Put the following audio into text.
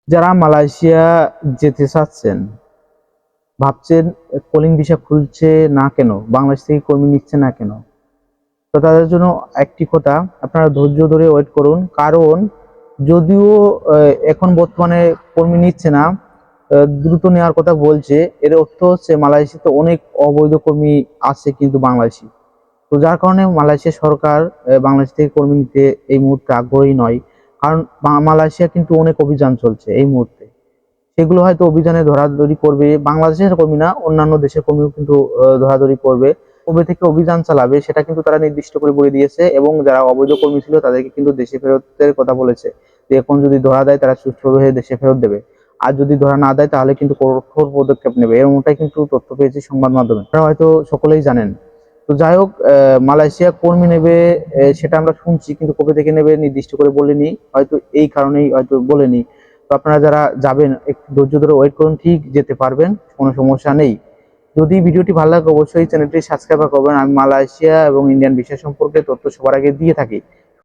যারা মালয়েশিয়া যেতে চাচ্ছেন, ভাবছেন কলিং ভিসা খুলছে না কেন, বাংলাদেশ থেকে কর্মী নিচ্ছে না কেন, তো তাদের জন্য একটি কথা, আপনারা ধৈর্য ধরে ওয়েট করুন। কারণ যদিও এখন বর্তমানে কর্মী নিচ্ছে না, দ্রুত নেওয়ার কথা বলছে। এর অর্থ হচ্ছে মালয়েশিয়াতে অনেক অবৈধ কর্মী আছে কিন্তু বাংলাদেশি। তো যার কারণে মালয়েশিয়া সরকার বাংলাদেশ থেকে কর্মী নিতে এই মুহূর্তে আগ্রহী নয়। কারণ মালয়েশিয়া কিন্তু অনেক অভিযান চলছে এই মুহূর্তে। সেগুলো হয়তো অভিযানে ধরাধরি করবে, বাংলাদেশের কর্মী না, অন্যান্য দেশের কর্মীও কিন্তু ধরাধরি করবে। কবে থেকে অভিযান চালাবে সেটা কিন্তু তারা নির্দিষ্ট করে বলে দিয়েছে, এবং যারা অবৈধ কর্মী ছিল তাদেরকে কিন্তু দেশে ফেরতের কথা বলেছে, যে এখন যদি ধরা দেয় তারা সুষ্ঠুভাবে দেশে ফেরত দেবে। আর যদি ধরা না দেয় তাহলে কিন্তু কঠোর পদক্ষেপ নেবে, এমনটাই কিন্তু তথ্য পেয়েছি সংবাদ মাধ্যমে, আপনারা হয়তো সকলেই জানেন। তো যাই হোক, মালয়েশিয়া কর্মী নেবে সেটা আমরা শুনছি, কিন্তু কবে থেকে নেবে নির্দিষ্ট করে বলেনি, হয়তো এই কারণেই হয়তো বলেনি। তো আপনারা যারা যাবেন একটু ধৈর্য ধরে ওয়েট করুন, ঠিক যেতে পারবেন, কোনো সমস্যা নেই। যদি ভিডিওটি ভালো লাগে অবশ্যই চ্যানেলটি সাবস্ক্রাইব করবেন। আমি মালয়েশিয়া এবং ইন্ডিয়ান ভিসা সম্পর্কে তথ্য সবার আগে দিয়ে থাকি।